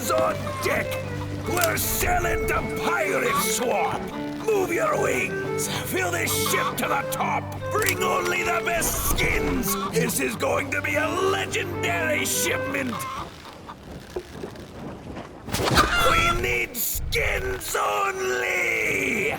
skins on deck! We're sailing to PirateSwap! Move your wings! Fill this ship to the top! Bring only the best skins! This is going to be a legendary shipment! We need skins only!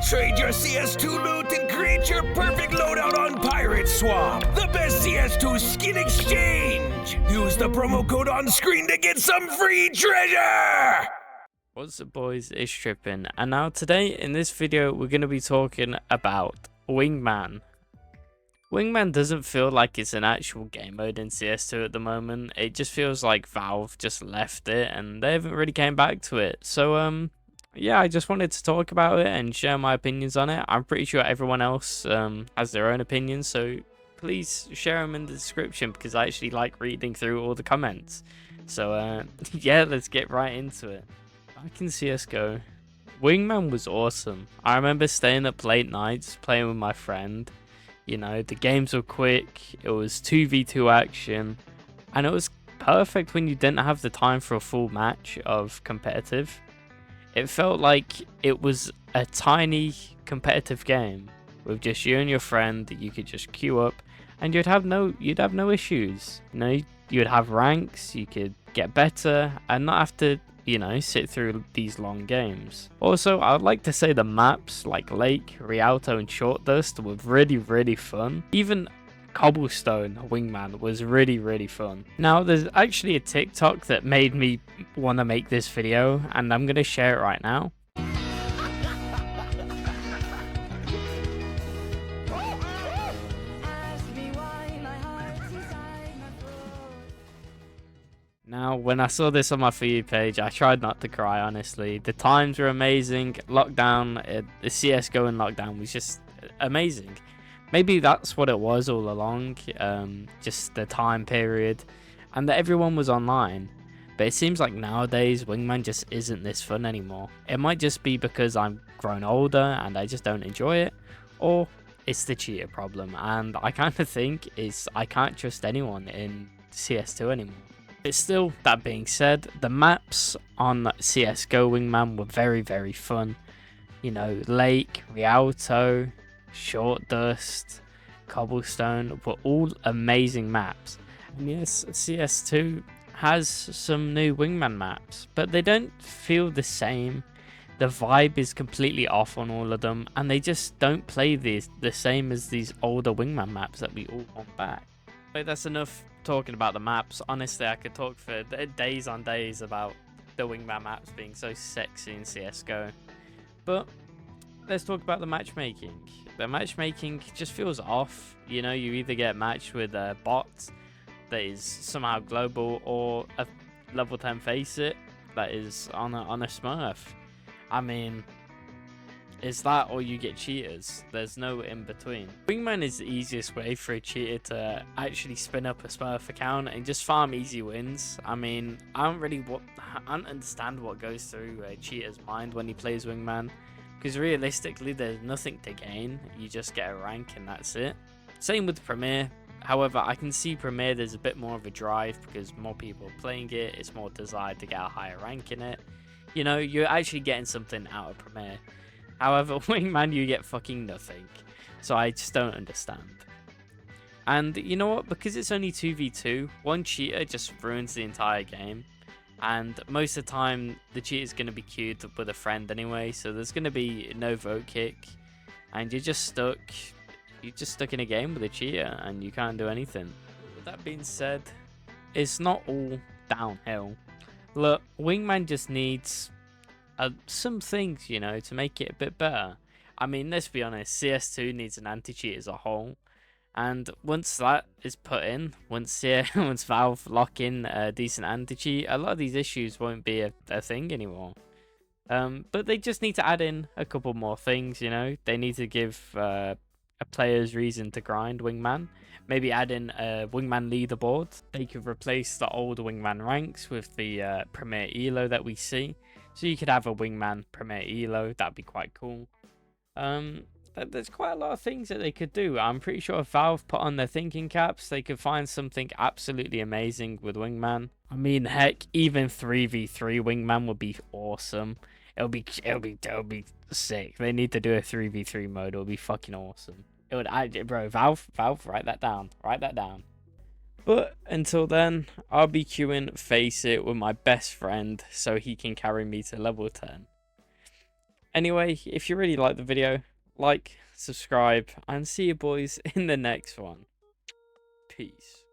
Trade your CS2 loot and create your perfect loadout on PirateSwap, the best CS2 skin exchange! Use the promo code on screen to get some free treasure! What's up, boys? It's Trippin', and now today in this video we're going to be talking about Wingman. Wingman doesn't feel like it's an actual game mode in CS2 at the moment. It just feels like Valve just left it and they haven't really came back to it. So yeah, I just wanted to talk about it and share my opinions on it. I'm pretty sure everyone else has their own opinions, so please share them in the description because I actually like reading through all the comments. So yeah, let's get right into it. Back in CSGO, Wingman was awesome. I remember staying up late nights playing with my friend. You know, the games were quick, it was 2v2 action, and it was perfect when you didn't have the time for a full match of competitive. It felt like it was a tiny competitive game with just you and your friend that you could just queue up and you'd have no issues. You know, you'd have ranks, you could get better and not have to, you know, sit through these long games. Also, I would like to say the maps like Lake, Rialto and Short Dust were really fun. Even Cobblestone Wingman was really fun. Now, there's actually a TikTok that made me want to make this video, and I'm going to share it right now. Now, when I saw this on my For You page, I tried not to cry, honestly. The times were amazing. Lockdown, the CSGO in lockdown was just amazing. Maybe that's what it was all along, just the time period, and that everyone was online. But it seems like nowadays, Wingman just isn't this fun anymore. It might just be because I'm grown older and I just don't enjoy it, or it's the cheater problem, and I kind of think I can't trust anyone in CS2 anymore. But still, that being said, the maps on CSGO Wingman were very fun. You know, Lake, Rialto, Short Dust, Cobblestone were all amazing maps. And yes, CS2 has some new Wingman maps, but they don't feel the same. The vibe is completely off on all of them, and they just don't play the same as these older Wingman maps that we all want back. But that's enough talking about the maps. Honestly, I could talk for days on days about the Wingman maps being so sexy in CSGO. But let's talk about the matchmaking. The matchmaking just feels off. You know, you either get matched with a bot that is somehow global or a level 10 face it that is on a smurf. I mean, is that or you get cheaters? There's no in between. Wingman is the easiest way for a cheater to actually spin up a smurf account and just farm easy wins. I mean, I don't understand what goes through a cheater's mind when he plays Wingman. Because realistically, there's nothing to gain. You just get a rank and that's it. Same with Premier. However, I can see Premier, there's a bit more of a drive because more people are playing it. It's more desired to get a higher rank in it. You know, you're actually getting something out of Premier. However, Wingman, you get fucking nothing. So I just don't understand. And you know what? Because it's only 2v2, one cheater just ruins the entire game. And most of the time, the cheat is going to be queued with a friend anyway, so there's going to be no vote kick, and you're just stuck in a game with a cheater, and you can't do anything. With that being said, it's not all downhill. Look, Wingman just needs some things, you know, to make it a bit better. I mean, let's be honest, CS2 needs an anti-cheat as a whole. And once that is put in, once Valve lock in a decent anti-cheat, a lot of these issues won't be a thing anymore. But they just need to add in a couple more things, you know. They need to give a player's reason to grind Wingman. Maybe add in a Wingman leaderboard. They could replace the old Wingman ranks with the Premier Elo that we see. So you could have a Wingman Premier Elo. That'd be quite cool. there's quite a lot of things that they could do. I'm pretty sure if Valve put on their thinking caps, they could find something absolutely amazing with Wingman. I mean, heck, even 3v3 Wingman would be awesome. It'll be sick. They need to do a 3v3 mode. It'll be fucking awesome. It would, bro. Valve, write that down. Write that down. But until then, I'll be queuing Face It with my best friend so he can carry me to level 10. Anyway, if you really like the video, like, subscribe, and see you boys in the next one. Peace.